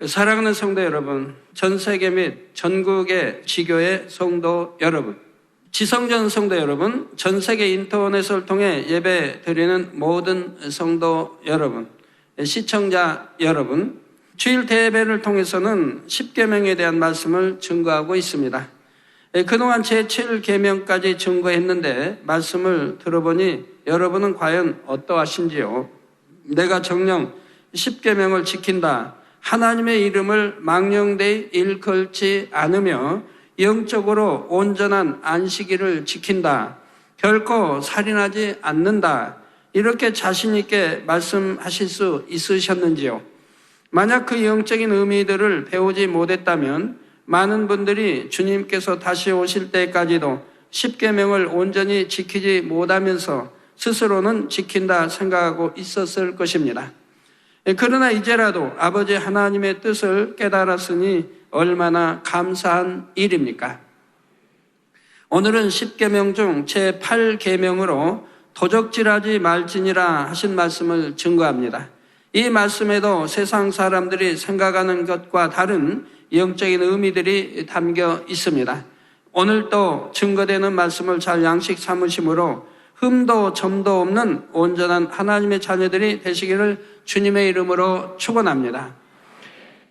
사랑하는 성도 여러분, 전 세계 및 전국의 지교의 성도 여러분, 지성전 성도 여러분, 전 세계 인터넷을 통해 예배 드리는 모든 성도 여러분, 시청자 여러분, 주일 대예배를 통해서는 10계명에 대한 말씀을 증거하고 있습니다. 그동안 제7계명까지 증거했는데 말씀을 들어보니 여러분은 과연 어떠하신지요? 내가 정녕 10계명을 지킨다, 하나님의 이름을 망령되이 일컬지 않으며 영적으로 온전한 안식일을 지킨다, 결코 살인하지 않는다, 이렇게 자신 있게 말씀하실 수 있으셨는지요? 만약 그 영적인 의미들을 배우지 못했다면 많은 분들이 주님께서 다시 오실 때까지도 10계명을 온전히 지키지 못하면서 스스로는 지킨다 생각하고 있었을 것입니다. 그러나 이제라도 아버지 하나님의 뜻을 깨달았으니 얼마나 감사한 일입니까? 오늘은 10계명 중 제8계명으로 도적질하지 말지니라 하신 말씀을 증거합니다. 이 말씀에도 세상 사람들이 생각하는 것과 다른 영적인 의미들이 담겨 있습니다. 오늘 또 증거되는 말씀을 잘 양식 삼으심으로 흠도 점도 없는 온전한 하나님의 자녀들이 되시기를 주님의 이름으로 축원합니다.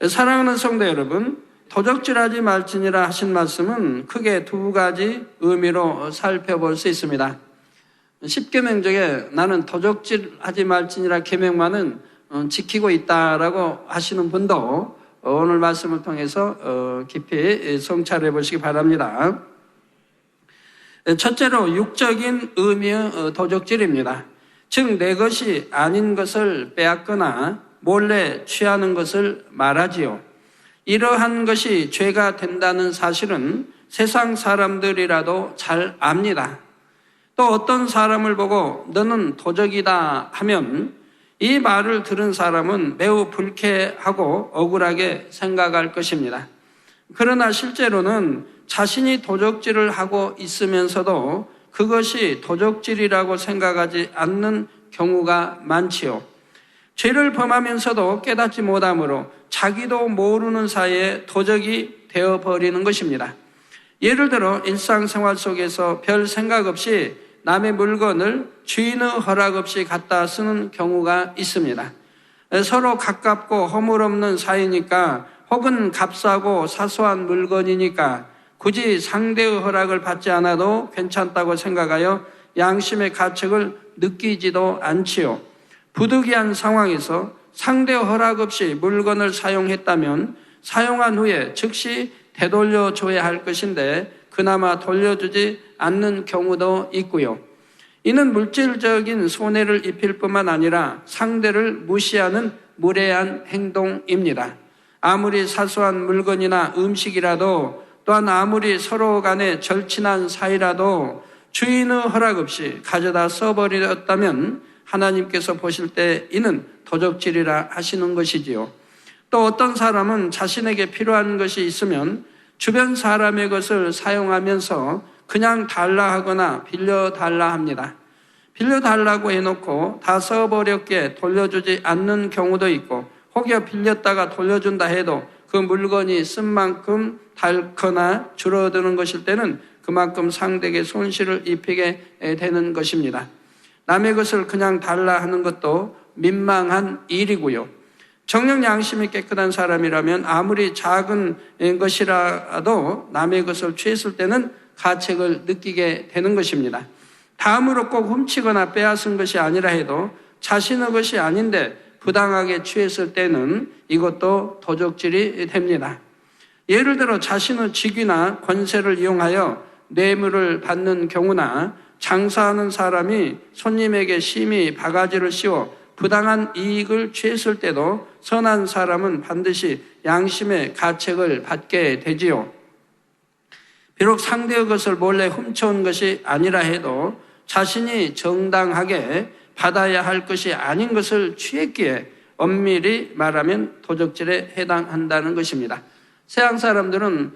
사랑하는 성도 여러분, 도적질하지 말지니라 하신 말씀은 크게 두 가지 의미로 살펴볼 수 있습니다. 10계명 중에 나는 도적질하지 말지니라 계명만은 지키고 있다라고 하시는 분도 오늘 말씀을 통해서 깊이 성찰해 보시기 바랍니다. 첫째로 육적인 의미의 도적질입니다. 즉 내 것이 아닌 것을 빼앗거나 몰래 취하는 것을 말하지요. 이러한 것이 죄가 된다는 사실은 세상 사람들이라도 잘 압니다. 또 어떤 사람을 보고 너는 도적이다 하면 이 말을 들은 사람은 매우 불쾌하고 억울하게 생각할 것입니다. 그러나 실제로는 자신이 도적질을 하고 있으면서도 그것이 도적질이라고 생각하지 않는 경우가 많지요. 죄를 범하면서도 깨닫지 못하므로 자기도 모르는 사이에 도적이 되어버리는 것입니다. 예를 들어 일상생활 속에서 별 생각 없이 남의 물건을 주인의 허락 없이 갖다 쓰는 경우가 있습니다. 서로 가깝고 허물없는 사이니까 혹은 값싸고 사소한 물건이니까 굳이 상대의 허락을 받지 않아도 괜찮다고 생각하여 양심의 가책을 느끼지도 않지요. 부득이한 상황에서 상대의 허락 없이 물건을 사용했다면 사용한 후에 즉시 되돌려줘야 할 것인데 그나마 돌려주지 않는 경우도 있고요. 이는 물질적인 손해를 입힐 뿐만 아니라 상대를 무시하는 무례한 행동입니다. 아무리 사소한 물건이나 음식이라도 또한 아무리 서로 간에 절친한 사이라도 주인의 허락 없이 가져다 써버렸다면 하나님께서 보실 때 이는 도적질이라 하시는 것이지요. 또 어떤 사람은 자신에게 필요한 것이 있으면 주변 사람의 것을 사용하면서 그냥 달라 하거나 빌려달라 합니다. 빌려달라고 해놓고 다 써버렸기에 돌려주지 않는 경우도 있고 혹여 빌렸다가 돌려준다 해도 그 물건이 쓴 만큼 닳거나 줄어드는 것일 때는 그만큼 상대에게 손실을 입히게 되는 것입니다. 남의 것을 그냥 달라 하는 것도 민망한 일이고요. 정녕 양심이 깨끗한 사람이라면 아무리 작은 것이라도 남의 것을 취했을 때는 가책을 느끼게 되는 것입니다. 다음으로 꼭 훔치거나 빼앗은 것이 아니라 해도 자신의 것이 아닌데 부당하게 취했을 때는 이것도 도적질이 됩니다. 예를 들어 자신의 직위나 권세를 이용하여 뇌물을 받는 경우나 장사하는 사람이 손님에게 심히 바가지를 씌워 부당한 이익을 취했을 때도 선한 사람은 반드시 양심의 가책을 받게 되지요. 비록 상대의 것을 몰래 훔쳐온 것이 아니라 해도 자신이 정당하게 받아야 할 것이 아닌 것을 취했기에 엄밀히 말하면 도적질에 해당한다는 것입니다. 서양 사람들은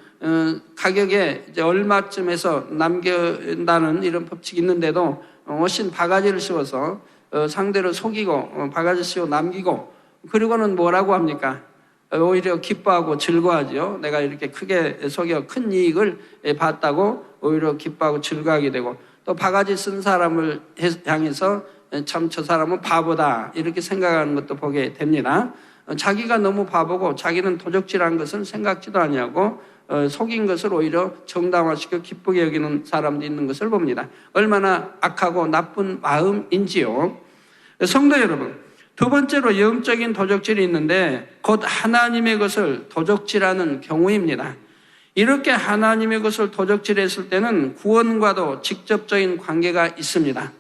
가격에 이제 얼마쯤에서 남긴다는 이런 법칙이 있는데도 훨씬 바가지를 씌워서 상대를 속이고 바가지 씌워 남기고 그리고는 뭐라고 합니까? 오히려 기뻐하고 즐거워하죠. 내가 이렇게 크게 속여 큰 이익을 봤다고 오히려 기뻐하고 즐거워하게 되고, 또 바가지 쓴 사람을 향해서 참 저 사람은 바보다 이렇게 생각하는 것도 보게 됩니다. 자기가 너무 바보고 자기는 도적질한 것을 생각지도 아니하고 속인 것을 오히려 정당화시켜 기쁘게 여기는 사람도 있는 것을 봅니다. 얼마나 악하고 나쁜 마음인지요. 성도 여러분, 두 번째로 영적인 도적질이 있는데 곧 하나님의 것을 도적질하는 경우입니다. 이렇게 하나님의 것을 도적질했을 때는 구원과도 직접적인 관계가 있습니다.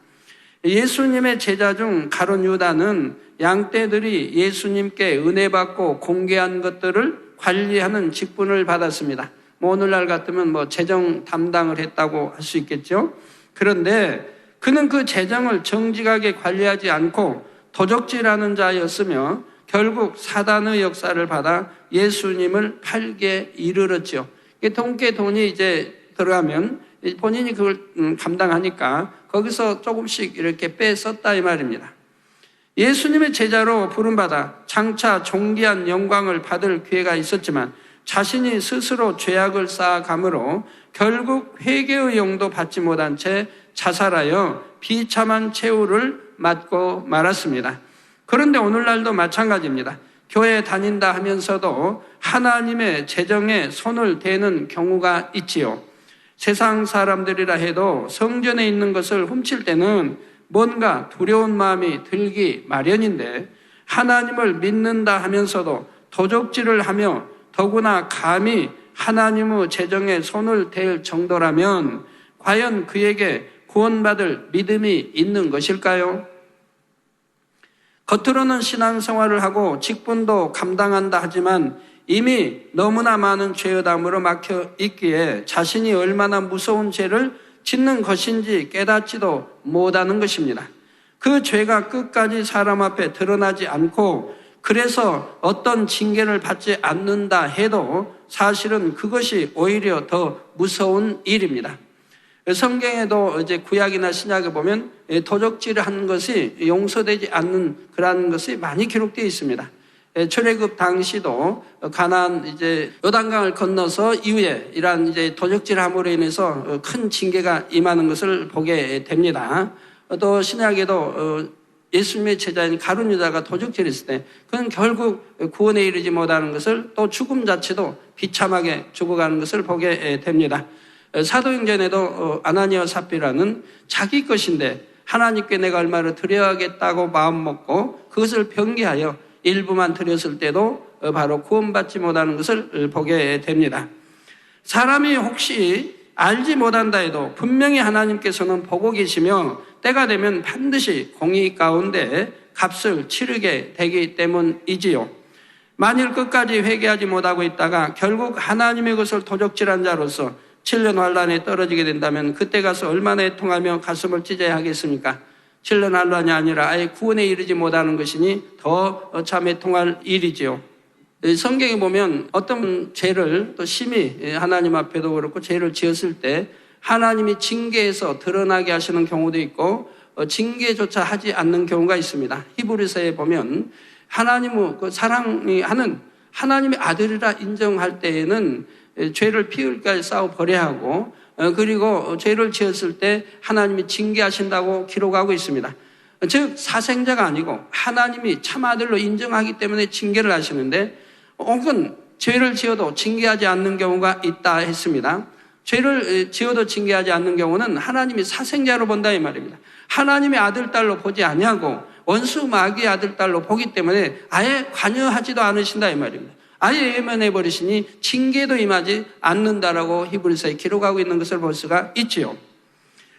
예수님의 제자 중 가룟 유다는 양떼들이 예수님께 은혜 받고 공개한 것들을 관리하는 직분을 받았습니다. 오늘날 같으면 재정 담당을 했다고 할 수 있겠죠. 그런데 그는 그 재정을 정직하게 관리하지 않고 도적질하는 자였으며 결국 사단의 역사를 받아 예수님을 팔게 이르렀죠. 통계 돈이 이제 들어가면 본인이 그걸 감당하니까 거기서 조금씩 이렇게 빼썼다 이 말입니다. 예수님의 제자로 부름받아 장차 존귀한 영광을 받을 기회가 있었지만 자신이 스스로 죄악을 쌓아감으로 결국 회개의 영도 받지 못한 채 자살하여 비참한 최후를 맞고 말았습니다. 그런데 오늘날도 마찬가지입니다. 교회 다닌다 하면서도 하나님의 재정에 손을 대는 경우가 있지요. 세상 사람들이라 해도 성전에 있는 것을 훔칠 때는 뭔가 두려운 마음이 들기 마련인데 하나님을 믿는다 하면서도 도적질을 하며 더구나 감히 하나님의 재정에 손을 댈 정도라면 과연 그에게 구원받을 믿음이 있는 것일까요? 겉으로는 신앙생활을 하고 직분도 감당한다 하지만 이미 너무나 많은 죄의담으로 막혀 있기에 자신이 얼마나 무서운 죄를 짓는 것인지 깨닫지도 못하는 것입니다. 그 죄가 끝까지 사람 앞에 드러나지 않고 그래서 어떤 징계를 받지 않는다 해도 사실은 그것이 오히려 더 무서운 일입니다. 성경에도 이제 구약이나 신약에 보면 도적질을 하는 것이 용서되지 않는 그러한 것이 많이 기록되어 있습니다. 출애굽 당시도 가나안 이제 요단강을 건너서 이후에 이러한 이제 도적질함으로 인해서 큰 징계가 임하는 것을 보게 됩니다. 또 신약에도 예수님의 제자인 가룟 유다가 도적질했을 때 그는 결국 구원에 이르지 못하는 것을 또 죽음 자체도 비참하게 죽어가는 것을 보게 됩니다. 사도행전에도 아나니아와 삽비라는 자기 것인데 하나님께 내가 얼마를 드려야겠다고 마음먹고 그것을 변개하여 일부만 드렸을 때도 바로 구원받지 못하는 것을 보게 됩니다. 사람이 혹시 알지 못한다 해도 분명히 하나님께서는 보고 계시며 때가 되면 반드시 공의 가운데 값을 치르게 되기 때문이지요. 만일 끝까지 회개하지 못하고 있다가 결국 하나님의 것을 도적질한 자로서 7년 환란에 떨어지게 된다면 그때 가서 얼마나 애통하며 가슴을 찢어야 하겠습니까? 7년 환란이 아니라 아예 구원에 이르지 못하는 것이니 더 참 애통할 일이지요. 성경에 보면 어떤 죄를 또 심히 하나님 앞에도 그렇고 죄를 지었을 때 하나님이 징계해서 드러나게 하시는 경우도 있고 징계조차 하지 않는 경우가 있습니다. 히브리서에 보면 하나님의 그 사랑이 하는 하나님의 아들이라 인정할 때에는 죄를 피흘까지 싸워 버려야 하고 그리고 죄를 지었을 때 하나님이 징계하신다고 기록하고 있습니다. 즉 사생자가 아니고 하나님이 참 아들로 인정하기 때문에 징계를 하시는데 혹은 죄를 지어도 징계하지 않는 경우가 있다 했습니다. 죄를 지어도 징계하지 않는 경우는 하나님이 사생자로 본다 이 말입니다. 하나님의 아들 딸로 보지 아니하고 원수 마귀의 아들 딸로 보기 때문에 아예 관여하지도 않으신다 이 말입니다. 아예 외면해버리시니 징계도 임하지 않는다라고 히브리서에 기록하고 있는 것을 볼 수가 있지요.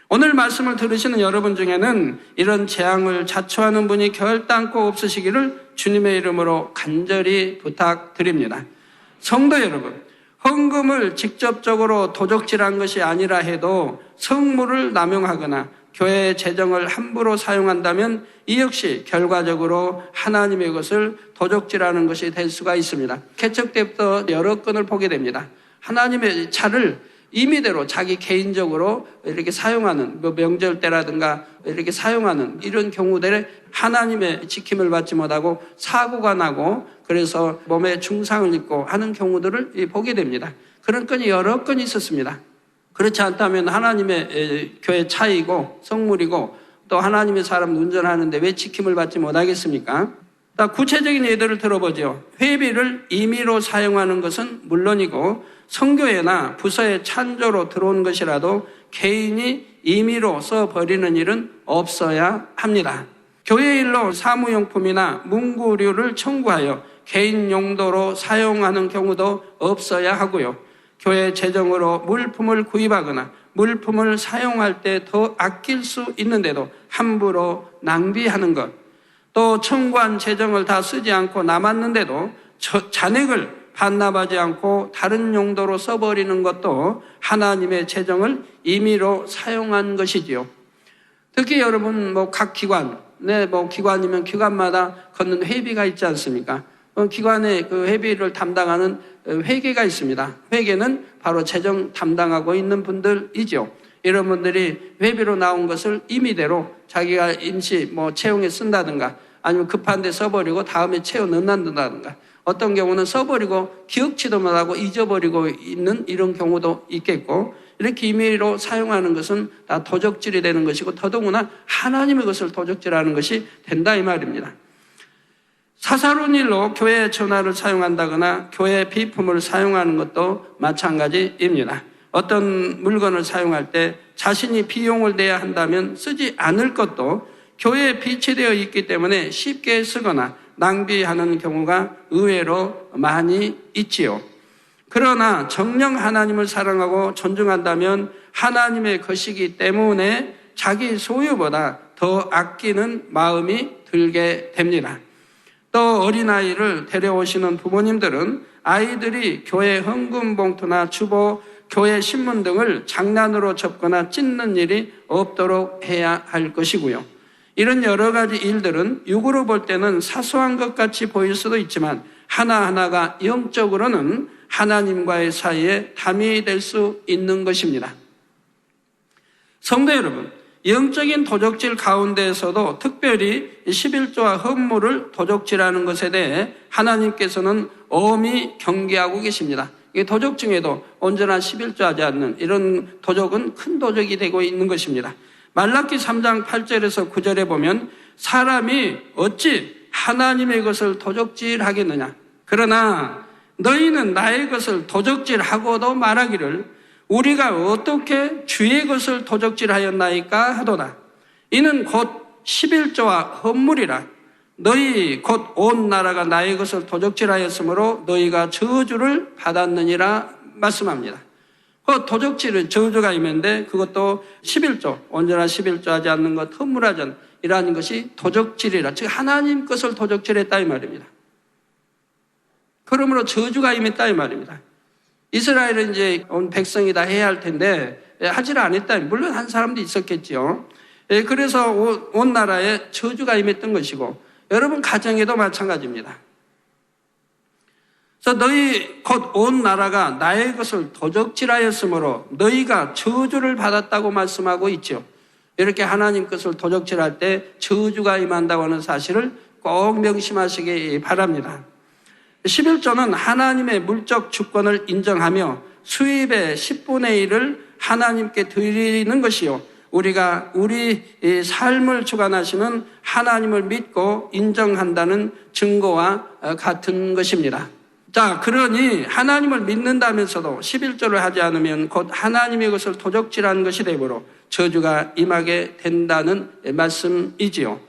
오늘 말씀을 들으시는 여러분 중에는 이런 재앙을 자초하는 분이 결단코 없으시기를 주님의 이름으로 간절히 부탁드립니다. 성도 여러분, 헌금을 직접적으로 도적질한 것이 아니라 해도 성물을 남용하거나 교회의 재정을 함부로 사용한다면 이 역시 결과적으로 하나님의 것을 도적질하는 것이 될 수가 있습니다. 개척 때부터 여러 건을 보게 됩니다. 하나님의 차를 임의대로 자기 개인적으로 이렇게 사용하는 명절 때라든가 이렇게 사용하는 이런 경우들에 하나님의 지킴을 받지 못하고 사고가 나고 그래서 몸에 중상을 입고 하는 경우들을 보게 됩니다. 그런 건이 여러 건 있었습니다. 그렇지 않다면 하나님의 교회 차이고 성물이고 또 하나님의 사람 운전하는데 왜 지킴을 받지 못하겠습니까? 구체적인 예들을 들어보죠. 회비를 임의로 사용하는 것은 물론이고 성교회나 부서에 찬조로 들어온 것이라도 개인이 임의로 써버리는 일은 없어야 합니다. 교회 일로 사무용품이나 문구류를 청구하여 개인 용도로 사용하는 경우도 없어야 하고요. 교회 재정으로 물품을 구입하거나 물품을 사용할 때 더 아낄 수 있는데도 함부로 낭비하는 것, 또 청구한 재정을 다 쓰지 않고 남았는데도 잔액을 반납하지 않고 다른 용도로 써버리는 것도 하나님의 재정을 임의로 사용한 것이지요. 특히 여러분 각 기관, 기관이면 기관마다 걷는 회비가 있지 않습니까? 기관의 그 회비를 담당하는 회계가 있습니다. 회계는 바로 재정 담당하고 있는 분들이죠. 이런 분들이 회비로 나온 것을 임의대로 자기가 임시 채용에 쓴다든가 아니면 급한 데 써버리고 다음에 채워 넣는다든가 어떤 경우는 써버리고 기억치도 못하고 잊어버리고 있는 이런 경우도 있겠고 이렇게 임의로 사용하는 것은 다 도적질이 되는 것이고 더더구나 하나님의 것을 도적질하는 것이 된다 이 말입니다. 사사로운 일로 교회 전화를 사용한다거나 교회 비품을 사용하는 것도 마찬가지입니다. 어떤 물건을 사용할 때 자신이 비용을 내야 한다면 쓰지 않을 것도 교회에 비치되어 있기 때문에 쉽게 쓰거나 낭비하는 경우가 의외로 많이 있지요. 그러나 정녕 하나님을 사랑하고 존중한다면 하나님의 것이기 때문에 자기 소유보다 더 아끼는 마음이 들게 됩니다. 또 어린아이를 데려오시는 부모님들은 아이들이 교회 헌금 봉투나 주보, 교회 신문 등을 장난으로 접거나 찢는 일이 없도록 해야 할 것이고요. 이런 여러 가지 일들은 육으로 볼 때는 사소한 것 같이 보일 수도 있지만 하나하나가 영적으로는 하나님과의 사이에 담이 될 수 있는 것입니다. 성도 여러분, 영적인 도적질 가운데에서도 특별히 11조와 헌물을 도적질하는 것에 대해 하나님께서는 엄히 경계하고 계십니다. 도적 중에도 온전한 11조 하지 않는 이런 도적은 큰 도적이 되고 있는 것입니다. 말라기 3장 8절에서 9절에 보면 사람이 어찌 하나님의 것을 도적질하겠느냐. 그러나 너희는 나의 것을 도적질하고도 말하기를 우리가 어떻게 주의 것을 도적질하였나이까 하도다. 이는 곧 11조와 헌물이라. 너희 곧 온 나라가 나의 것을 도적질하였으므로 너희가 저주를 받았느니라 말씀합니다. 그 도적질은 저주가 있는데 그것도 11조, 온전한 11조 하지 않는 것, 헌물하지 않는 이라는 것이 도적질이라. 즉 하나님 것을 도적질했다 이 말입니다. 그러므로 저주가 임했다 이 말입니다. 이스라엘은 이제 온 백성이 다 해야 할 텐데 하지를 않았다. 물론 한 사람도 있었겠죠. 그래서 온 나라에 저주가 임했던 것이고 여러분 가정에도 마찬가지입니다. 그래서 너희 곧 온 나라가 나의 것을 도적질하였으므로 너희가 저주를 받았다고 말씀하고 있죠. 이렇게 하나님 것을 도적질할 때 저주가 임한다고 하는 사실을 꼭 명심하시기 바랍니다. 11조는 하나님의 물적 주권을 인정하며 수입의 10분의 1을 하나님께 드리는 것이요. 우리가 우리 삶을 주관하시는 하나님을 믿고 인정한다는 증거와 같은 것입니다. 자, 그러니 하나님을 믿는다면서도 11조를 하지 않으면 곧 하나님의 것을 도적질하는 것이 되므로 저주가 임하게 된다는 말씀이지요.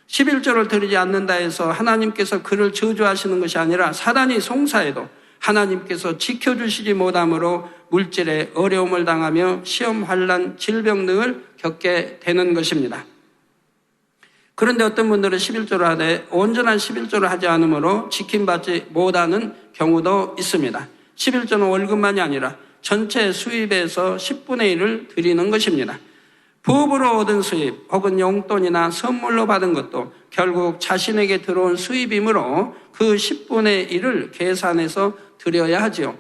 11조를 드리지 않는다 해서 하나님께서 그를 저주하시는 것이 아니라 사단이 송사해도 하나님께서 지켜주시지 못함으로 물질에 어려움을 당하며 시험, 환난, 질병 등을 겪게 되는 것입니다. 그런데 어떤 분들은 11조를 하되 온전한 11조를 하지 않으므로 지킴받지 못하는 경우도 있습니다. 11조는 월급만이 아니라 전체 수입에서 10분의 1을 드리는 것입니다. 부업으로 얻은 수입 혹은 용돈이나 선물로 받은 것도 결국 자신에게 들어온 수입이므로 그 10분의 1을 계산해서 드려야 하죠.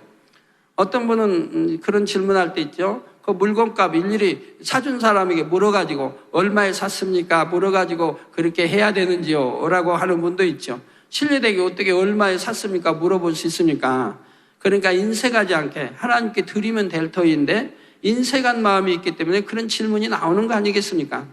어떤 분은 그런 질문할 때 있죠. 그 물건값 일일이 사준 사람에게 물어가지고 얼마에 샀습니까? 물어가지고 그렇게 해야 되는지요? 라고 하는 분도 있죠. 실례되게 어떻게 얼마에 샀습니까? 물어볼 수 있습니까? 그러니까 인색하지 않게 하나님께 드리면 될 터인데 인색한 마음이 있기 때문에 그런 질문이 나오는 거 아니겠습니까?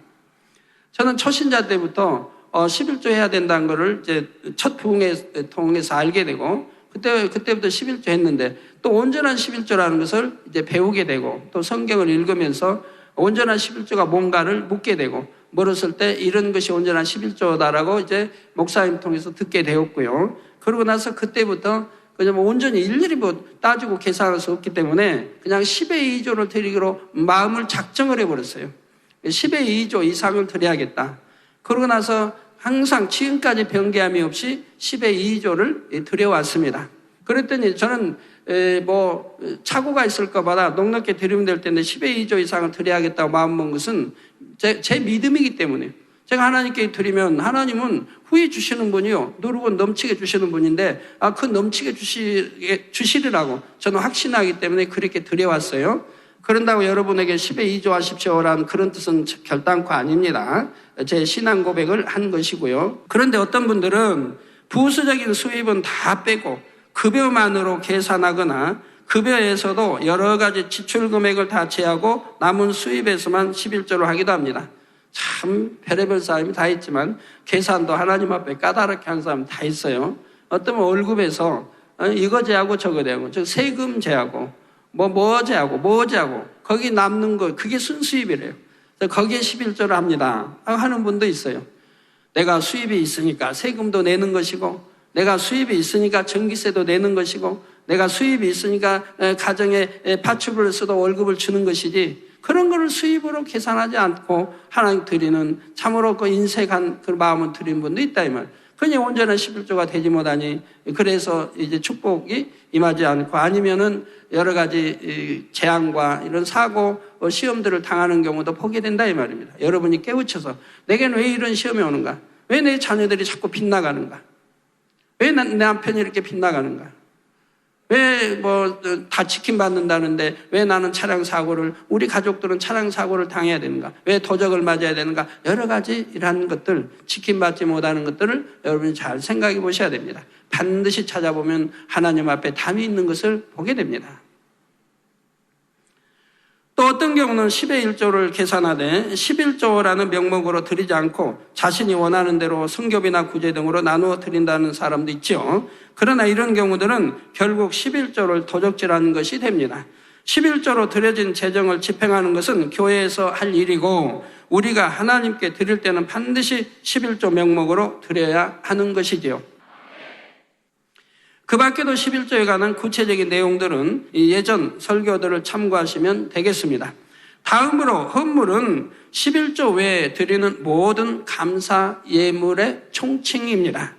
저는 초신자 때부터 11조 해야 된다는 거를 이제 첫 부흥회 통해서 알게 되고 그때부터 11조 했는데 또 온전한 11조라는 것을 이제 배우게 되고 또 성경을 읽으면서 온전한 11조가 뭔가를 묻게 되고 물었을 때 이런 것이 온전한 11조다라고 이제 목사님 통해서 듣게 되었고요. 그러고 나서 그때부터 그냥 온전히 일일이 따지고 계산할 수 없기 때문에 그냥 10의 2조를 드리기로 마음을 작정을 해버렸어요. 10의 2조 이상을 드려야겠다. 그러고 나서 항상 지금까지 변개함이 없이 10의 2조를 드려왔습니다. 그랬더니 저는 착오가 있을까 봐라 넉넉히 드리면 될 텐데 10의 2조 이상을 드려야겠다고 마음먹은 것은 제 믿음이기 때문에 제가 하나님께 드리면 하나님은 후히 주시는 분이요 누르고 넘치게 주시는 분인데 그 넘치게 주시리라고 저는 확신하기 때문에 그렇게 드려왔어요. 그런다고 여러분에게 10의 2조 하십시오라는 그런 뜻은 결단코 아닙니다. 제 신앙 고백을 한 것이고요. 그런데 어떤 분들은 부수적인 수입은 다 빼고 급여만으로 계산하거나 급여에서도 여러 가지 지출 금액을 다 제하고 남은 수입에서만 11조를 하기도 합니다. 참 별의별 사람이 다 있지만 계산도 하나님 앞에 까다롭게 하는 사람 다 있어요. 어떤 월급에서 이거 제하고 저거 제하고 즉 세금 제하고 뭐 제하고 거기 남는 거 그게 순수입이래요. 거기에 11조를 합니다 하는 분도 있어요. 내가 수입이 있으니까 세금도 내는 것이고 내가 수입이 있으니까 전기세도 내는 것이고 내가 수입이 있으니까 가정에 파출부로서도 월급을 주는 것이지 그런 거를 수입으로 계산하지 않고 하나님 드리는 참으로 그 인색한 그 마음을 드리는 분도 있다 이 말. 그냥 온전한 11조가 되지 못하니 그래서 이제 축복이 임하지 않고 아니면은 여러 가지 재앙과 이런 사고 시험들을 당하는 경우도 보게 된다 이 말입니다. 여러분이 깨우쳐서 내게는 왜 이런 시험이 오는가? 왜 내 자녀들이 자꾸 빗나가는가? 왜 내 남편이 이렇게 빗나가는가? 왜 다 지킴받는다는데 왜 나는 차량 사고를 우리 가족들은 차량 사고를 당해야 되는가? 왜 도적을 맞아야 되는가? 여러 가지 이러한 것들 지킴받지 못하는 것들을 여러분이 잘 생각해 보셔야 됩니다. 반드시 찾아보면 하나님 앞에 담이 있는 것을 보게 됩니다. 또 어떤 경우는 10의 1조를 계산하되 11조라는 명목으로 드리지 않고 자신이 원하는 대로 성교비나 구제 등으로 나누어 드린다는 사람도 있죠. 그러나 이런 경우들은 결국 11조를 도적질하는 것이 됩니다. 11조로 드려진 재정을 집행하는 것은 교회에서 할 일이고 우리가 하나님께 드릴 때는 반드시 11조 명목으로 드려야 하는 것이지요. 그 밖에도 11조에 관한 구체적인 내용들은 예전 설교들을 참고하시면 되겠습니다. 다음으로 헌물은 11조 외에 드리는 모든 감사 예물의 총칭입니다.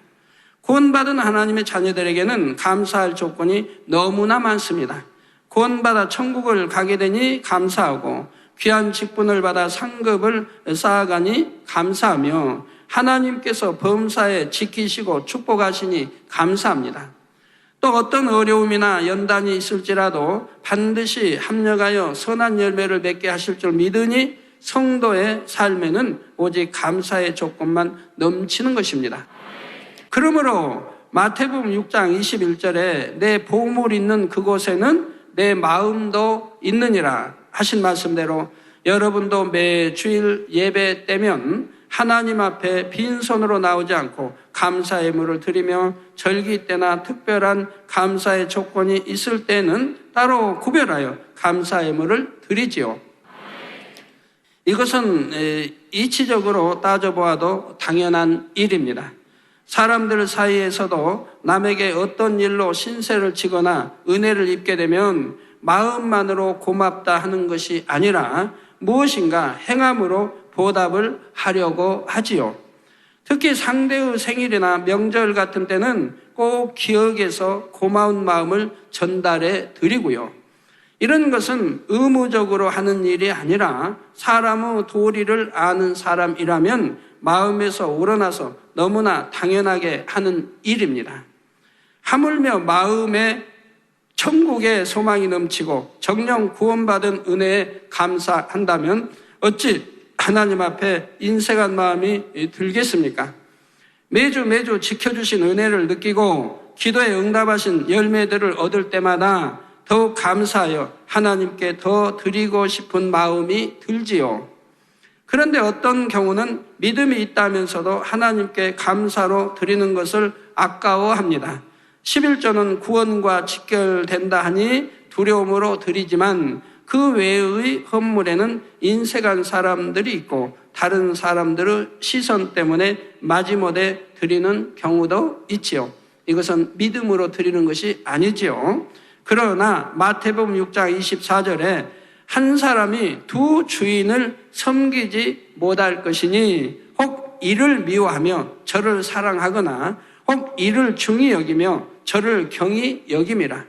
구원받은 하나님의 자녀들에게는 감사할 조건이 너무나 많습니다. 구원받아 천국을 가게 되니 감사하고 귀한 직분을 받아 상급을 쌓아가니 감사하며 하나님께서 범사에 지키시고 축복하시니 감사합니다. 또 어떤 어려움이나 연단이 있을지라도 반드시 합력하여 선한 열매를 맺게 하실 줄 믿으니 성도의 삶에는 오직 감사의 조건만 넘치는 것입니다. 그러므로 마태복음 6장 21절에 내 보물 있는 그곳에는 내 마음도 있느니라 하신 말씀대로 여러분도 매 주일 예배 때면 하나님 앞에 빈손으로 나오지 않고 감사 예물을 드리며 절기 때나 특별한 감사의 조건이 있을 때는 따로 구별하여 감사 예물을 드리지요. 이것은 이치적으로 따져보아도 당연한 일입니다. 사람들 사이에서도 남에게 어떤 일로 신세를 지거나 은혜를 입게 되면 마음만으로 고맙다 하는 것이 아니라 무엇인가 행함으로 보답을 하려고 하지요. 특히 상대의 생일이나 명절 같은 때는 꼭 기억해서 고마운 마음을 전달해 드리고요. 이런 것은 의무적으로 하는 일이 아니라 사람의 도리를 아는 사람이라면 마음에서 우러나서 너무나 당연하게 하는 일입니다. 하물며 마음에 천국의 소망이 넘치고 정령 구원받은 은혜에 감사한다면 어찌 하나님 앞에 인색한 마음이 들겠습니까? 매주 지켜주신 은혜를 느끼고 기도에 응답하신 열매들을 얻을 때마다 더욱 감사하여 하나님께 더 드리고 싶은 마음이 들지요. 그런데 어떤 경우는 믿음이 있다면서도 하나님께 감사로 드리는 것을 아까워합니다. 11조는 구원과 직결된다 하니 두려움으로 드리지만 그 외의 헌물에는 인색한 사람들이 있고 다른 사람들의 시선 때문에 마지못해 드리는 경우도 있지요. 이것은 믿음으로 드리는 것이 아니지요. 그러나 마태복음 6장 24절에 한 사람이 두 주인을 섬기지 못할 것이니 혹 이를 미워하며 저를 사랑하거나 혹 이를 중히 여기며 저를 경히 여김이라.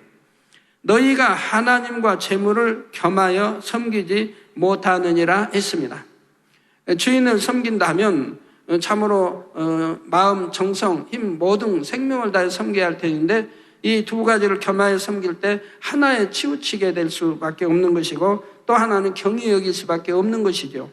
너희가 하나님과 재물을 겸하여 섬기지 못하느니라 했습니다. 주인을 섬긴다 하면 참으로 마음, 정성, 힘, 모든 생명을 다해 섬겨야 할 텐데 이 두 가지를 겸하여 섬길 때 하나에 치우치게 될 수밖에 없는 것이고 또 하나는 경히 여길 수밖에 없는 것이죠.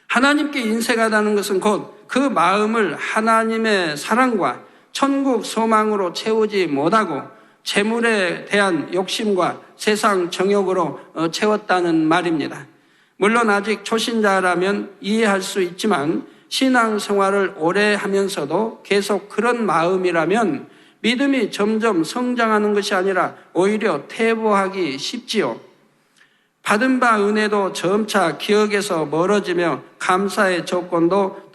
하나님께 인색하다는 것은 곧 그 마음을 하나님의 사랑과 천국 소망으로 채우지 못하고 재물에 대한 욕심과 세상 정욕으로 채웠다는 말입니다. 물론 아직 초신자라면 이해할 수 있지만 신앙생활을 오래 하면서도 계속 그런 마음이라면 믿음이 점점 성장하는 것이 아니라 오히려 퇴보하기 쉽지요. 받은 바 은혜도 점차 기억에서 멀어지며 감사의 조건도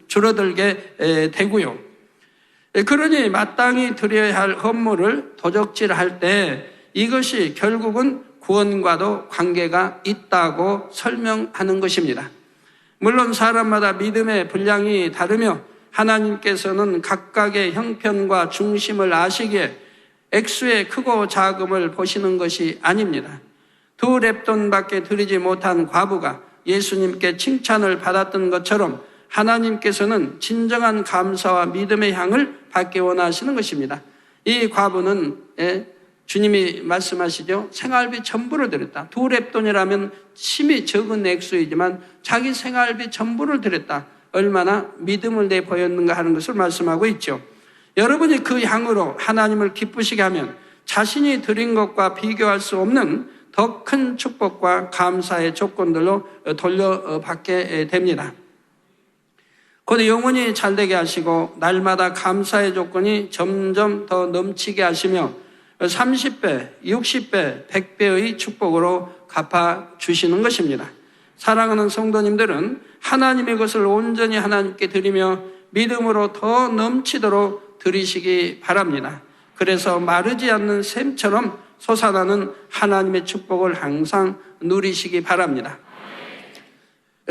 줄어들게 되고요. 그러니 마땅히 드려야 할 헌물을 도적질할 때 이것이 결국은 구원과도 관계가 있다고 설명하는 것입니다. 물론 사람마다 믿음의 분량이 다르며 하나님께서는 각각의 형편과 중심을 아시기에 액수의 크고 작음을 보시는 것이 아닙니다. 2렙돈밖에 드리지 못한 과부가 예수님께 칭찬을 받았던 것처럼 하나님께서는 진정한 감사와 믿음의 향을 받기 원하시는 것입니다. 이 과부는 주님이 말씀하시죠. 생활비 전부를 드렸다. 2렙돈이라면 심히 적은 액수이지만 자기 생활비 전부를 드렸다. 얼마나 믿음을 내보였는가 하는 것을 말씀하고 있죠. 여러분이 그 향으로 하나님을 기쁘시게 하면 자신이 드린 것과 비교할 수 없는 더 큰 축복과 감사의 조건들로 돌려받게 됩니다. 곧 영혼이 잘되게 하시고 날마다 감사의 조건이 점점 더 넘치게 하시며 30배, 60배, 100배의 축복으로 갚아주시는 것입니다. 사랑하는 성도님들은 하나님의 것을 온전히 하나님께 드리며 믿음으로 더 넘치도록 드리시기 바랍니다. 그래서 마르지 않는 샘처럼 솟아나는 하나님의 축복을 항상 누리시기 바랍니다.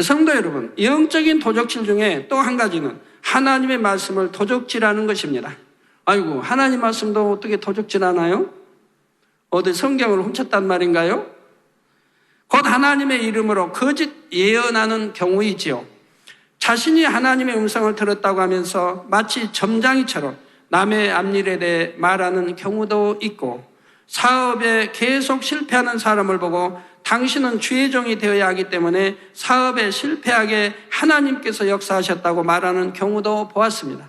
성도 여러분, 영적인 도적질 중에 또 한 가지는 하나님의 말씀을 도적질하는 것입니다. 아이고, 하나님 말씀도 어떻게 도적질하나요? 어디 성경을 훔쳤단 말인가요? 곧 하나님의 이름으로 거짓 예언하는 경우이지요. 자신이 하나님의 음성을 들었다고 하면서 마치 점장이처럼 남의 앞일에 대해 말하는 경우도 있고, 사업에 계속 실패하는 사람을 보고 당신은 주의 종이 되어야 하기 때문에 사업에 실패하게 하나님께서 역사하셨다고 말하는 경우도 보았습니다.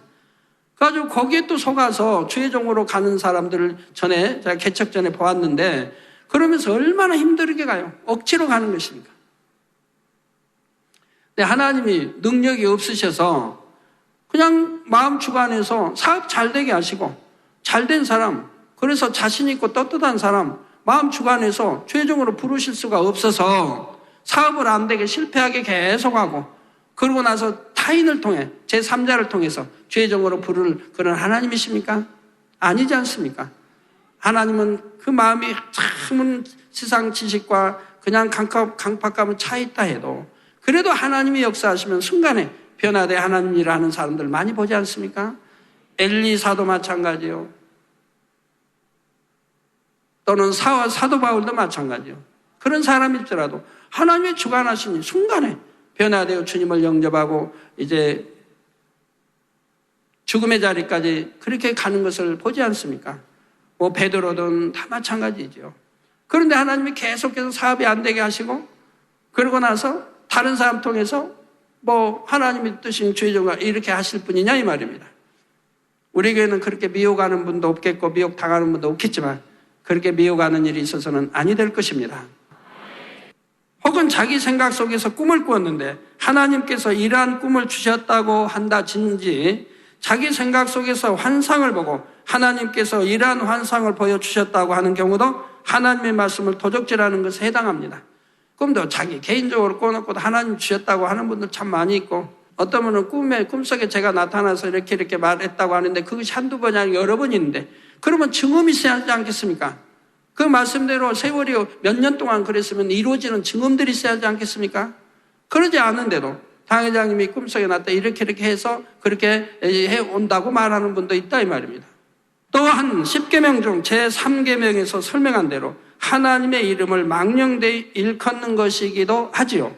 그래가지고 거기에 또 속아서 주의 종으로 가는 사람들을 전에 제가 개척 전에 보았는데 그러면서 얼마나 힘들게 가요. 억지로 가는 것입니까? 근데 하나님이 능력이 없으셔서 그냥 마음 주관해서 사업 잘 되게 하시고 잘된 사람, 그래서 자신 있고 떳떳한 사람 마음 주관해서 최종으로 부르실 수가 없어서 사업을 안 되게 실패하게 계속하고 그러고 나서 타인을 통해 제3자를 통해서 최종으로 부를 그런 하나님이십니까? 아니지 않습니까? 하나님은 그 마음이 참은 세상 지식과 그냥 강팍감은 차 있다 해도 그래도 하나님이 역사하시면 순간에 변화돼 하나님 일하는 사람들 많이 보지 않습니까? 엘리사도 마찬가지요. 또는 사도 바울도 마찬가지요. 그런 사람일지라도 하나님의 주관하시니 순간에 변화되어 주님을 영접하고 이제 죽음의 자리까지 그렇게 가는 것을 보지 않습니까? 뭐 베드로든 다 마찬가지죠. 그런데 하나님이 계속해서 사업이 안 되게 하시고 그러고 나서 다른 사람 통해서 뭐 하나님의 뜻인 죄종아 이렇게 하실 분이냐 이 말입니다. 우리 교회는 그렇게 미혹하는 분도 없겠고 미혹당하는 분도 없겠지만 그렇게 미혹하는 일이 있어서는 아니 될 것입니다. 혹은 자기 생각 속에서 꿈을 꾸었는데 하나님께서 이러한 꿈을 주셨다고 한다든지 자기 생각 속에서 환상을 보고 하나님께서 이러한 환상을 보여주셨다고 하는 경우도 하나님의 말씀을 도적질하는 것에 해당합니다. 꿈도 자기 개인적으로 꿔놓고도 하나님 주셨다고 하는 분들 참 많이 있고 어떤 분은 꿈속에 제가 나타나서 이렇게 말했다고 하는데 그것이 한두 번이 아니고 여러 번이 있는데 그러면 증언이 있어야 하지 않겠습니까? 그 말씀대로 세월이 몇 년 동안 그랬으면 이루어지는 증언들이 있어야 하지 않겠습니까? 그러지 않은데도 당회장님이 꿈속에 나타 이렇게 해서 그렇게 해온다고 말하는 분도 있다 이 말입니다. 또한 10계명 중 제3계명에서 설명한 대로 하나님의 이름을 망령되이 일컫는 것이기도 하지요.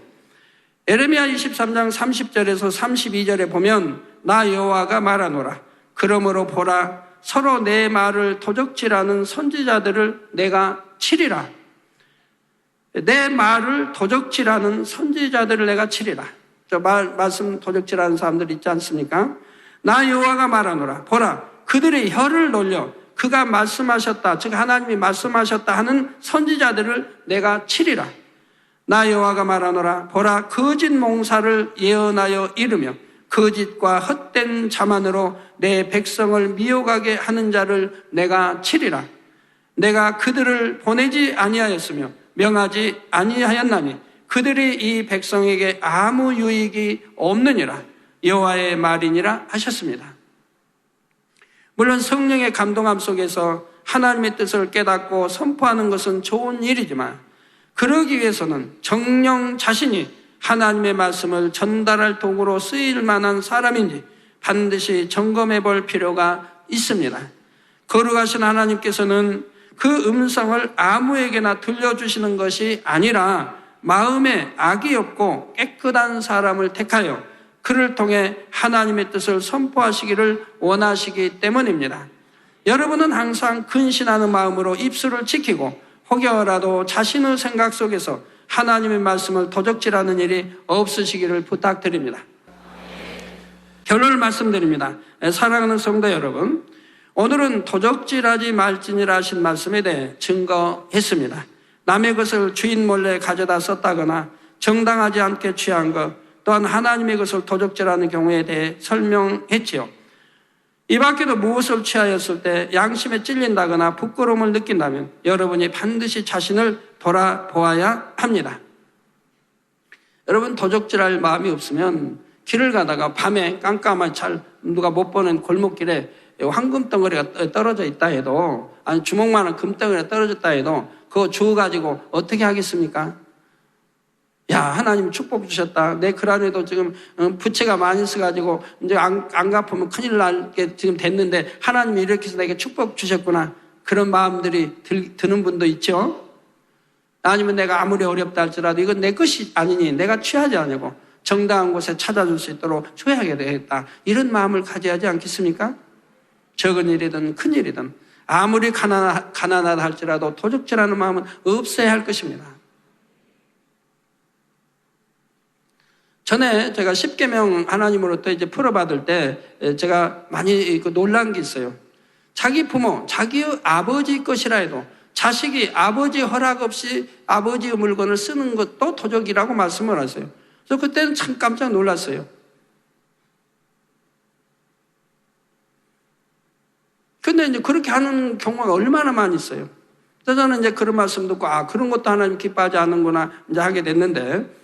에레미야 23장 30절에서 32절에 보면 나 여호와가 말하노라. 그러므로 보라 서로 내 말을 도적질하는 선지자들을 내가 치리라. 내 말을 도적질하는 선지자들을 내가 치리라. 저 말씀 도적질하는 사람들 있지 않습니까? 나 여호와가 말하노라. 보라 그들의 혀를 놀려 그가 말씀하셨다 즉 하나님이 말씀하셨다 하는 선지자들을 내가 치리라. 나 여호와가 말하노라. 보라 거짓 몽사를 예언하여 이르며 거짓과 헛된 자만으로 내 백성을 미혹하게 하는 자를 내가 치리라. 내가 그들을 보내지 아니하였으며 명하지 아니하였나니 그들이 이 백성에게 아무 유익이 없느니라. 여호와의 말이니라 하셨습니다. 물론 성령의 감동함 속에서 하나님의 뜻을 깨닫고 선포하는 것은 좋은 일이지만 그러기 위해서는 정령 자신이 하나님의 말씀을 전달할 도구로 쓰일 만한 사람인지 반드시 점검해 볼 필요가 있습니다. 거룩하신 하나님께서는 그 음성을 아무에게나 들려주시는 것이 아니라 마음에 악이 없고 깨끗한 사람을 택하여 그를 통해 하나님의 뜻을 선포하시기를 원하시기 때문입니다. 여러분은 항상 근신하는 마음으로 입술을 지키고 혹여라도 자신의 생각 속에서 하나님의 말씀을 도적질하는 일이 없으시기를 부탁드립니다. 결론을 말씀드립니다. 사랑하는 성도 여러분, 오늘은 도적질하지 말지니라 하신 말씀에 대해 증거했습니다. 남의 것을 주인 몰래 가져다 썼다거나 정당하지 않게 취한 것, 또한 하나님의 것을 도적질하는 경우에 대해 설명했지요. 이 밖에도 무엇을 취하였을 때 양심에 찔린다거나 부끄러움을 느낀다면 여러분이 반드시 자신을 돌아보아야 합니다. 여러분 도적질할 마음이 없으면 길을 가다가 밤에 깜깜한 잘 누가 못 보는 골목길에 황금덩어리가 떨어져 있다 해도 아니 주먹만한 금덩어리가 떨어졌다 해도 그거 주워가지고 어떻게 하겠습니까? 야 하나님 축복 주셨다. 내 그 안에도 지금 부채가 많이 있어가지고 이제 안 갚으면 큰일 날게 지금 됐는데 하나님이 이렇게 해서 내게 축복 주셨구나. 그런 마음들이 드는 분도 있죠. 아니면 내가 아무리 어렵다 할지라도 이건 내 것이 아니니 내가 취하지 않냐고 정당한 곳에 찾아줄 수 있도록 줘야게 되겠다. 이런 마음을 가져야 하지 않겠습니까? 적은 일이든 큰 일이든 아무리 가난하다 할지라도 도적질하는 마음은 없어야 할 것입니다. 전에 제가 10계명 하나님으로부터 이제 풀어받을 때 제가 많이 놀란 게 있어요. 자기 부모, 자기의 아버지 것이라 해도 자식이 아버지 허락 없이 아버지의 물건을 쓰는 것도 도적이라고 말씀을 하세요. 그래서 그때는 참 깜짝 놀랐어요. 근데 이제 그렇게 하는 경우가 얼마나 많이 있어요. 그래서 저는 이제 그런 말씀 듣고 그런 것도 하나님 기뻐하지 않는구나 이제 하게 됐는데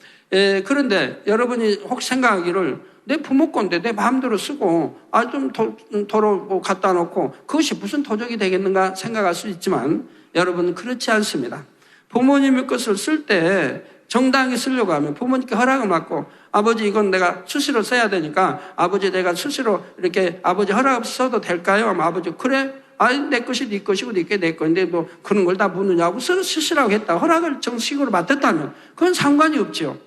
그런데 여러분이 혹시 생각하기를 내 부모 건데 내 마음대로 쓰고 좀 도로 갖다 놓고 그것이 무슨 도적이 되겠는가 생각할 수 있지만 여러분은 그렇지 않습니다. 부모님의 것을 쓸 때 정당하게 쓰려고 하면 부모님께 허락을 받고 아버지 이건 내가 수시로 써야 되니까 아버지 내가 수시로 이렇게 아버지 허락 없이 써도 될까요? 하면 아버지 그래 내 것이 네 것이고 네 게 내 건데 뭐 그런 걸 다 묻느냐고 쓰시라고 했다. 허락을 정식으로 맡았다면 그건 상관이 없죠.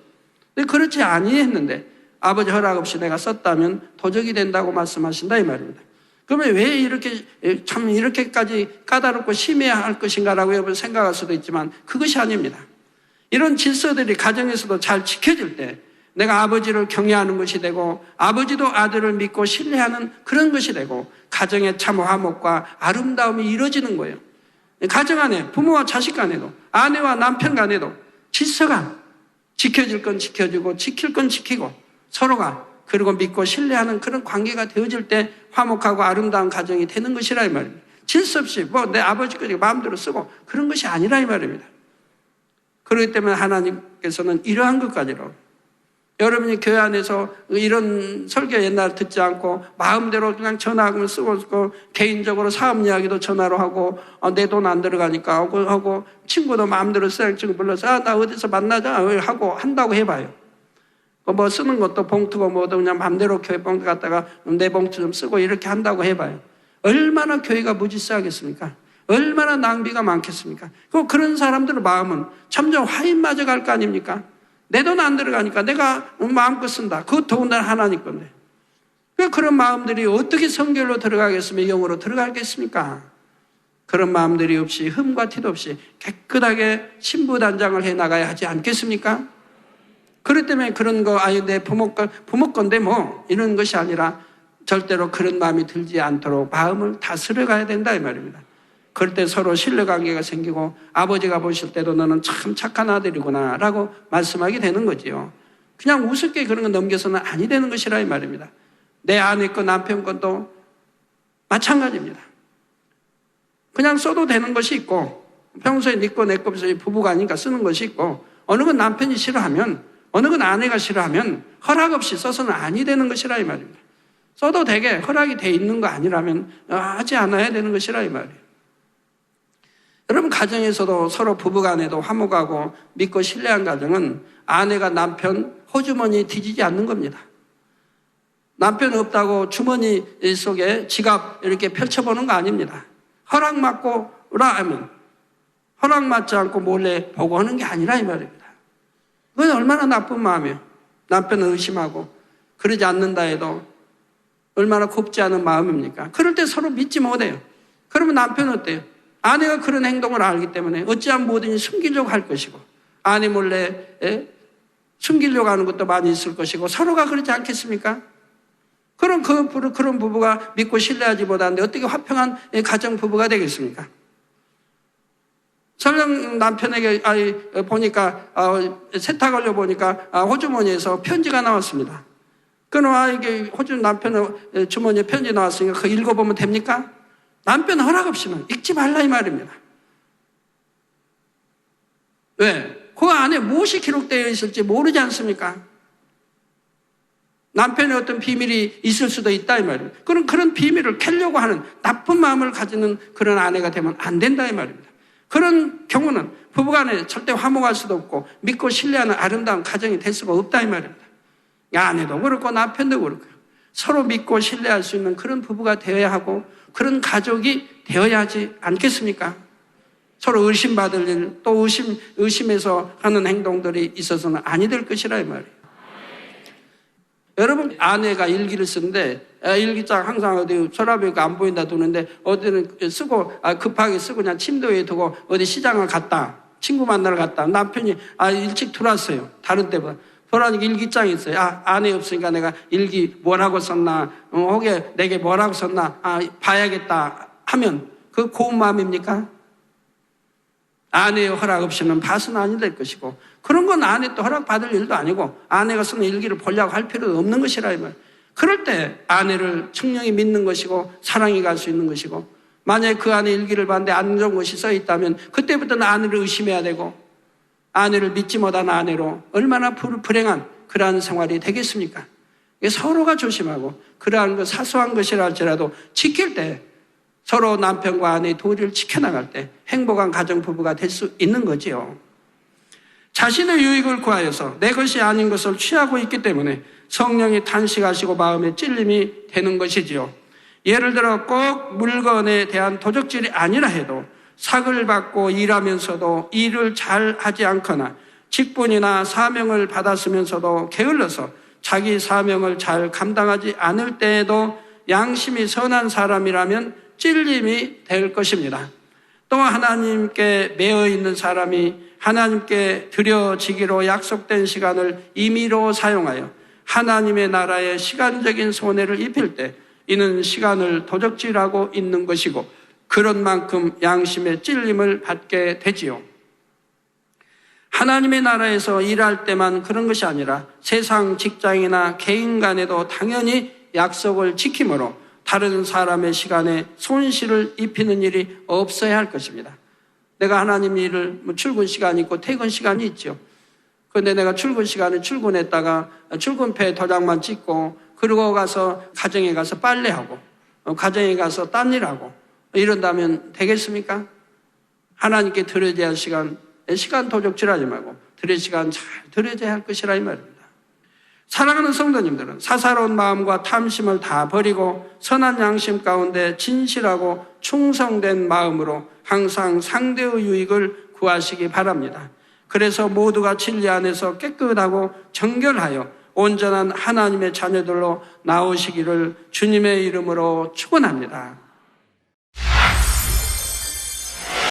근데 그렇지 아니했는데 아버지 허락 없이 내가 썼다면 도적이 된다고 말씀하신다 이 말입니다. 그러면 왜 이렇게 참 이렇게까지 까다롭고 심해야 할 것인가라고 여러분 생각할 수도 있지만 그것이 아닙니다. 이런 질서들이 가정에서도 잘 지켜질 때 내가 아버지를 경외하는 것이 되고 아버지도 아들을 믿고 신뢰하는 그런 것이 되고 가정의 참 화목과 아름다움이 이루어지는 거예요. 가정 안에 부모와 자식 간에도 아내와 남편 간에도 질서가 지켜질 건 지켜주고 지킬 건 지키고 서로가 그리고 믿고 신뢰하는 그런 관계가 되어질 때 화목하고 아름다운 가정이 되는 것이라 이 말입니다. 질서 없이 내 아버지까지 마음대로 쓰고 그런 것이 아니라 이 말입니다. 그렇기 때문에 하나님께서는 이러한 것까지로 여러분이 교회 안에서 이런 설교 옛날 듣지 않고 마음대로 그냥 전화하면 쓰고 개인적으로 사업 이야기도 전화로 하고 내 돈 안 들어가니까 하고 친구도 마음대로 친구 불러서 나 어디서 만나자 하고 한다고 해봐요. 뭐 쓰는 것도 봉투고 뭐도 그냥 마음대로 교회 봉투 갖다가 내 봉투 좀 쓰고 이렇게 한다고 해봐요. 얼마나 교회가 무질서하겠습니까? 얼마나 낭비가 많겠습니까? 그런 사람들의 마음은 점점 화인마저 갈 거 아닙니까? 내 돈 안 들어가니까 내가 마음껏 쓴다. 그것 더군다나 하나님 건데. 그런 마음들이 어떻게 성결로 들어가겠으며 영으로 들어가겠습니까? 그런 마음들이 없이 흠과 티도 없이 깨끗하게 신부단장을 해나가야 하지 않겠습니까? 그렇기 때문에 그런 거 내 부모 건데 뭐 이런 것이 아니라 절대로 그런 마음이 들지 않도록 마음을 다스려 가야 된다 이 말입니다. 그럴 때 서로 신뢰관계가 생기고 아버지가 보실 때도 너는 참 착한 아들이구나 라고 말씀하게 되는 거지요. 그냥 우습게 그런 거 넘겨서는 아니 되는 것이라 이 말입니다. 내 아내 거 남편 것도 마찬가지입니다. 그냥 써도 되는 것이 있고 평소에 네 거 내 거 부부가 아니니까 쓰는 것이 있고 어느 건 남편이 싫어하면 어느 건 아내가 싫어하면 허락 없이 써서는 아니 되는 것이라 이 말입니다. 써도 되게 허락이 돼 있는 거 아니라면 하지 않아야 되는 것이라 이 말이에요. 여러분 가정에서도 서로 부부간에도 화목하고 믿고 신뢰한 가정은 아내가 남편 호주머니 뒤지지 않는 겁니다. 남편 없다고 주머니 속에 지갑 이렇게 펼쳐보는 거 아닙니다. 허락받고 하면 허락받지 않고 몰래 보고 하는 게 아니라 이 말입니다. 그건 얼마나 나쁜 마음이에요. 남편을 의심하고 그러지 않는다 해도 얼마나 곱지 않은 마음입니까? 그럴 때 서로 믿지 못해요. 그러면 남편은 어때요? 아내가 그런 행동을 알기 때문에 어찌하면 뭐든지 숨기려고 할 것이고 아내 몰래 숨기려고 하는 것도 많이 있을 것이고 서로가 그렇지 않겠습니까? 그런 부부가 믿고 신뢰하지 못하는데 어떻게 화평한 가정 부부가 되겠습니까? 설령 남편에게 보니까 세탁하려 보니까 호주머니에서 편지가 나왔습니다. 그럼 이게 남편의 주머니에 편지 나왔으니까 그거 읽어보면 됩니까? 남편 허락 없이는 읽지 말라 이 말입니다. 왜? 그 안에 무엇이 기록되어 있을지 모르지 않습니까? 남편의 어떤 비밀이 있을 수도 있다 이 말입니다. 그런 비밀을 캐려고 하는 나쁜 마음을 가지는 그런 아내가 되면 안 된다 이 말입니다. 그런 경우는 부부간에 절대 화목할 수도 없고 믿고 신뢰하는 아름다운 가정이 될 수가 없다 이 말입니다. 아내도 그렇고 남편도 그렇고 서로 믿고 신뢰할 수 있는 그런 부부가 되어야 하고 그런 가족이 되어야 하지 않겠습니까? 서로 의심받을 일, 또 의심해서 하는 행동들이 있어서는 아니 될 것이라 이 말이에요. 여러분 아내가 일기를 쓰는데 일기장 항상 어디 서랍에 안 보인다 두는데 어디는 쓰고 급하게 쓰고 그냥 침대 위에 두고 어디 시장을 갔다 친구 만나러 갔다 남편이 일찍 들어왔어요. 다른 때보다 돌아오니까 일기장이 있어요. 아내 없으니까 내가 일기 뭐라고 썼나 혹에 내게 뭐라고 썼나 봐야겠다 하면 그 고운 마음입니까? 아내의 허락 없이는 봐서는 아니 될 것이고 그런 건 아내 또 허락받을 일도 아니고 아내가 쓰는 일기를 보려고 할 필요도 없는 것이라 이 말. 그럴 때 아내를 청량히 믿는 것이고 사랑이 갈 수 있는 것이고 만약에 그 안에 일기를 봤는데 안 좋은 것이 써 있다면 그때부터는 아내를 의심해야 되고 아내를 믿지 못한 아내로 얼마나 불행한 그러한 생활이 되겠습니까? 서로가 조심하고 그러한 것 사소한 것이라 할지라도 지킬 때 서로 남편과 아내의 도리를 지켜나갈 때 행복한 가정 부부가 될 수 있는 거지요. 자신의 유익을 구하여서 내 것이 아닌 것을 취하고 있기 때문에 성령이 탄식하시고 마음에 찔림이 되는 것이지요. 예를 들어 꼭 물건에 대한 도적질이 아니라 해도 삭을 받고 일하면서도 일을 잘 하지 않거나 직분이나 사명을 받았으면서도 게을러서 자기 사명을 잘 감당하지 않을 때에도 양심이 선한 사람이라면 찔림이 될 것입니다. 또 하나님께 매어 있는 사람이 하나님께 드려지기로 약속된 시간을 임의로 사용하여 하나님의 나라에 시간적인 손해를 입힐 때 이는 시간을 도적질하고 있는 것이고 그런 만큼 양심의 찔림을 받게 되지요. 하나님의 나라에서 일할 때만 그런 것이 아니라 세상 직장이나 개인 간에도 당연히 약속을 지킴으로 다른 사람의 시간에 손실을 입히는 일이 없어야 할 것입니다. 내가 하나님 일을 출근 시간이 있고 퇴근 시간이 있죠. 그런데 내가 출근 시간에 출근했다가 출근표에 도장만 찍고 그러고 가서 가정에 가서 빨래하고 가정에 가서 딴 일하고 이런다면 되겠습니까? 하나님께 드려야 할 시간 도적질하지 말고 드릴 시간 잘 드려야 할 것이라 이 말입니다. 사랑하는 성도님들은 사사로운 마음과 탐심을 다 버리고 선한 양심 가운데 진실하고 충성된 마음으로 항상 상대의 유익을 구하시기 바랍니다. 그래서 모두가 진리 안에서 깨끗하고 정결하여 온전한 하나님의 자녀들로 나오시기를 주님의 이름으로 축원합니다.